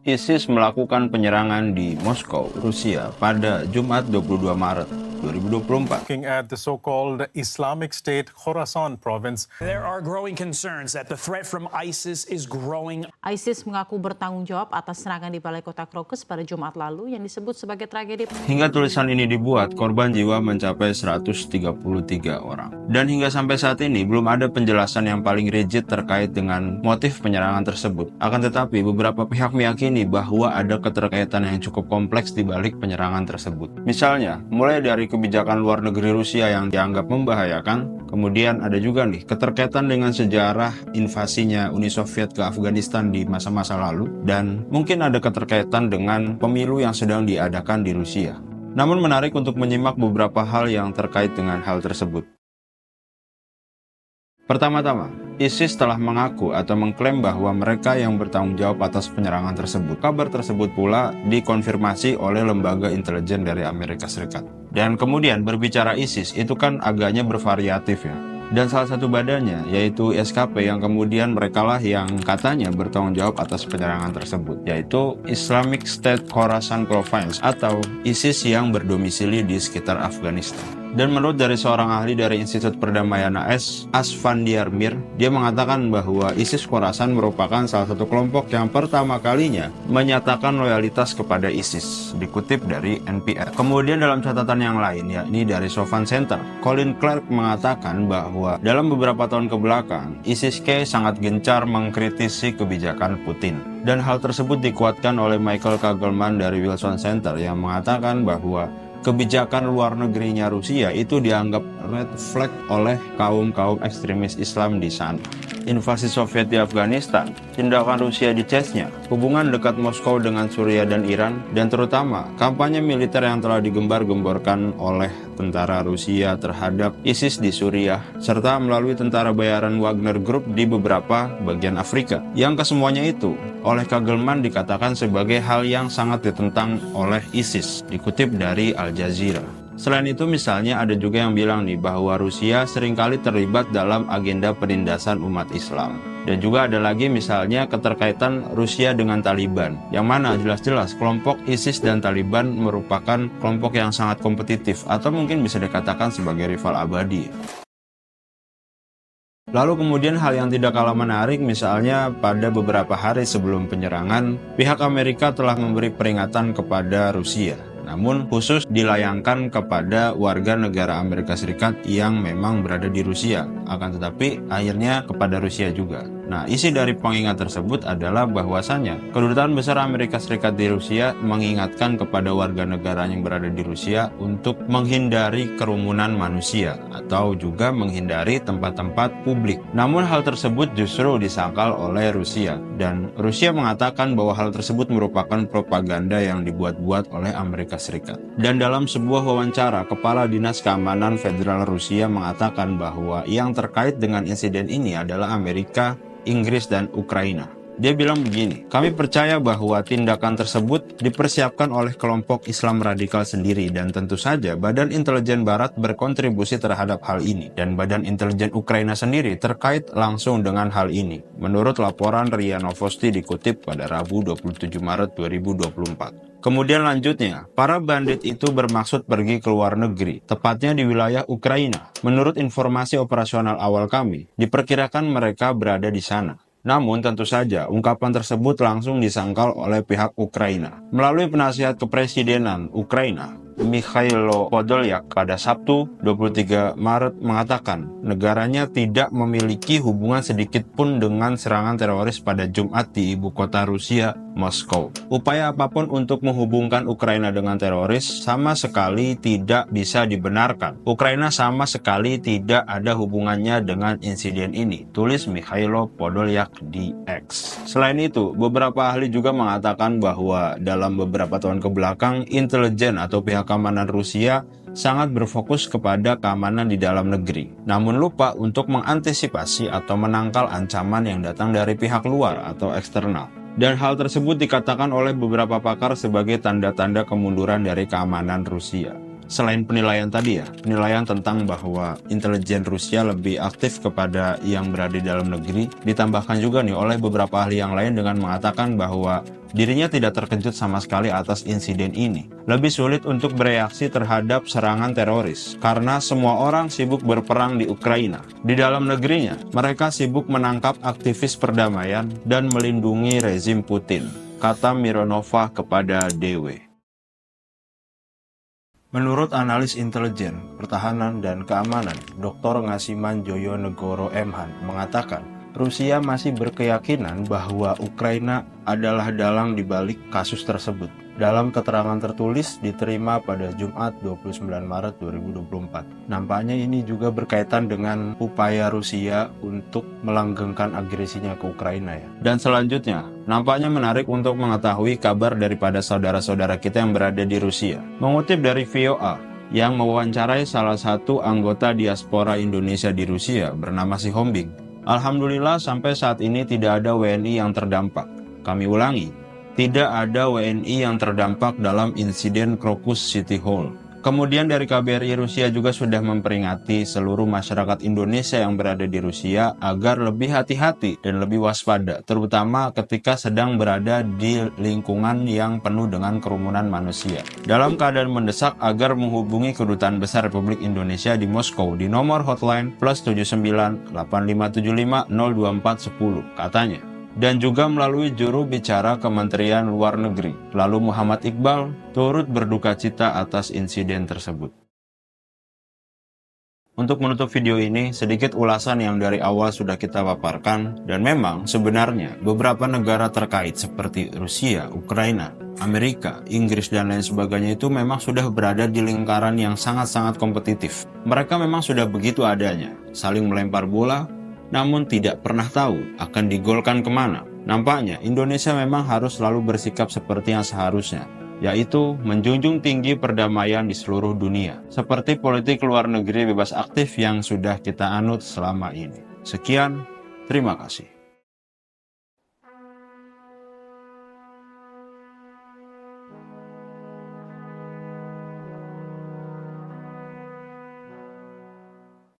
ISIS melakukan penyerangan di Moskow, Rusia pada Jumat 22 Maret 2024. Looking at the so-called Islamic State Khorasan province. There are growing concerns that the threat from ISIS is growing. ISIS mengaku bertanggung jawab atas serangan di balai kota Crocus pada Jumat lalu yang disebut sebagai tragedi. Hingga tulisan ini dibuat, korban jiwa mencapai 133 orang. Dan hingga sampai saat ini belum ada penjelasan yang paling rigid terkait dengan motif penyerangan tersebut. Akan tetapi beberapa pihak meyakini bahwa ada keterkaitan yang cukup kompleks di balik penyerangan tersebut. Misalnya, mulai dari kebijakan luar negeri Rusia yang dianggap membahayakan, kemudian ada juga nih keterkaitan dengan sejarah invasinya Uni Soviet ke Afghanistan di masa-masa lalu, dan mungkin ada keterkaitan dengan pemilu yang sedang diadakan di Rusia. Namun menarik untuk menyimak beberapa hal yang terkait dengan hal tersebut. Pertama-tama, ISIS telah mengaku atau mengklaim bahwa mereka yang bertanggung jawab atas penyerangan tersebut. Kabar tersebut pula dikonfirmasi oleh lembaga intelijen dari Amerika Serikat. Dan kemudian berbicara ISIS itu kan agaknya bervariatif ya. Dan salah satu badannya yaitu SKP yang kemudian merekalah yang katanya bertanggung jawab atas penyerangan tersebut, yaitu Islamic State Khorasan Province atau ISIS yang berdomisili di sekitar Afghanistan. Dan menurut dari seorang ahli dari Institut Perdamaian AS, Asfandiar Mir, dia mengatakan bahwa ISIS Khorasan merupakan salah satu kelompok yang pertama kalinya menyatakan loyalitas kepada ISIS, dikutip dari NPR. Kemudian dalam catatan yang lain, yakni dari Sofan Center, Colin Clark mengatakan bahwa dalam beberapa tahun kebelakang, ISIS-K sangat gencar mengkritisi kebijakan Putin. Dan hal tersebut dikuatkan oleh Michael Kagelman dari Wilson Center yang mengatakan bahwa kebijakan luar negerinya Rusia itu dianggap red flag oleh kaum-kaum ekstremis Islam di sana. Invasi Soviet di Afghanistan, tindakan Rusia di Chechnya, hubungan dekat Moskow dengan Suriah dan Iran, dan terutama kampanye militer yang telah digembar-gemborkan oleh tentara Rusia terhadap ISIS di Suriah, serta melalui tentara bayaran Wagner Group di beberapa bagian Afrika. Yang kesemuanya itu oleh Kagelman dikatakan sebagai hal yang sangat ditentang oleh ISIS, dikutip dari Al Jazeera. Selain itu misalnya ada juga yang bilang nih bahwa Rusia seringkali terlibat dalam agenda penindasan umat Islam. Dan juga ada lagi misalnya keterkaitan Rusia dengan Taliban, yang mana jelas-jelas kelompok ISIS dan Taliban merupakan kelompok yang sangat kompetitif atau mungkin bisa dikatakan sebagai rival abadi. Lalu kemudian hal yang tidak kalah menarik misalnya pada beberapa hari sebelum penyerangan, pihak Amerika telah memberi peringatan kepada Rusia. Namun khusus dilayangkan kepada warga negara Amerika Serikat yang memang berada di Rusia, akan tetapi akhirnya kepada Rusia juga. Nah, isi dari pengingat tersebut adalah bahwasannya Kedutaan Besar Amerika Serikat di Rusia mengingatkan kepada warga negara yang berada di Rusia untuk menghindari kerumunan manusia atau juga menghindari tempat-tempat publik. Namun hal tersebut justru disangkal oleh Rusia, dan Rusia mengatakan bahwa hal tersebut merupakan propaganda yang dibuat-buat oleh Amerika Serikat. Dan dalam sebuah wawancara, Kepala Dinas Keamanan Federal Rusia mengatakan bahwa yang terkait dengan insiden ini adalah Amerika, Inggris, dan Ukraina. Dia bilang begini, kami percaya bahwa tindakan tersebut dipersiapkan oleh kelompok Islam radikal sendiri, dan tentu saja Badan Intelijen Barat berkontribusi terhadap hal ini, dan Badan Intelijen Ukraina sendiri terkait langsung dengan hal ini. Menurut laporan RIA Novosti dikutip pada Rabu 27 Maret 2024. Kemudian lanjutnya, para bandit itu bermaksud pergi ke luar negeri, tepatnya di wilayah Ukraina. Menurut informasi operasional awal kami, diperkirakan mereka berada di sana. Namun tentu saja ungkapan tersebut langsung disangkal oleh pihak Ukraina. Melalui penasihat kepresidenan Ukraina, Mikhailo Podolyak pada Sabtu 23 Maret mengatakan negaranya tidak memiliki hubungan sedikit pun dengan serangan teroris pada Jumat di ibu kota Rusia, Moskow. Upaya apapun untuk menghubungkan Ukraina dengan teroris sama sekali tidak bisa dibenarkan. Ukraina sama sekali tidak ada hubungannya dengan insiden ini, tulis Mikhailo Podolyak di X. Selain itu, beberapa ahli juga mengatakan bahwa dalam beberapa tahun kebelakang, intelijen atau pihak keamanan Rusia sangat berfokus kepada keamanan di dalam negeri, namun lupa untuk mengantisipasi atau menangkal ancaman yang datang dari pihak luar atau eksternal. Dan hal tersebut dikatakan oleh beberapa pakar sebagai tanda-tanda kemunduran dari keamanan Rusia. Selain penilaian tadi ya, penilaian tentang bahwa intelijen Rusia lebih aktif kepada yang berada di dalam negeri, ditambahkan juga nih oleh beberapa ahli yang lain dengan mengatakan bahwa dirinya tidak terkejut sama sekali atas insiden ini. Lebih sulit untuk bereaksi terhadap serangan teroris, karena semua orang sibuk berperang di Ukraina. Di dalam negerinya, mereka sibuk menangkap aktivis perdamaian dan melindungi rezim Putin, kata Mironova kepada DW. Menurut analis intelijen, pertahanan, dan keamanan, Dr. Ngasiman Joyonegoro Emhan mengatakan, Rusia masih berkeyakinan bahwa Ukraina adalah dalang di balik kasus tersebut. Dalam keterangan tertulis diterima pada Jumat 29 Maret 2024. Nampaknya ini juga berkaitan dengan upaya Rusia untuk melanggengkan agresinya ke Ukraina ya. Dan selanjutnya, nampaknya menarik untuk mengetahui kabar daripada saudara-saudara kita yang berada di Rusia. Mengutip dari VOA, yang mewawancarai salah satu anggota diaspora Indonesia di Rusia bernama Si Hombing. Alhamdulillah sampai saat ini tidak ada WNI yang terdampak. Kami ulangi, tidak ada WNI yang terdampak dalam insiden Crocus City Hall. Kemudian dari KBRI Rusia juga sudah memperingati seluruh masyarakat Indonesia yang berada di Rusia agar lebih hati-hati dan lebih waspada, terutama ketika sedang berada di lingkungan yang penuh dengan kerumunan manusia. Dalam keadaan mendesak agar menghubungi Kedutaan Besar Republik Indonesia di Moskow di nomor hotline +79 8575 02410, katanya. Dan juga melalui juru bicara Kementerian Luar Negeri, lalu Muhammad Iqbal, turut berduka cita atas insiden tersebut. Untuk menutup video ini, sedikit ulasan yang dari awal sudah kita paparkan, dan memang sebenarnya beberapa negara terkait seperti Rusia, Ukraina, Amerika, Inggris, dan lain sebagainya itu memang sudah berada di lingkaran yang sangat-sangat kompetitif. Mereka memang sudah begitu adanya, saling melempar bola, namun tidak pernah tahu akan digolkan kemana. Nampaknya Indonesia memang harus selalu bersikap seperti yang seharusnya, yaitu menjunjung tinggi perdamaian di seluruh dunia, seperti politik luar negeri bebas aktif yang sudah kita anut selama ini. Sekian, terima kasih.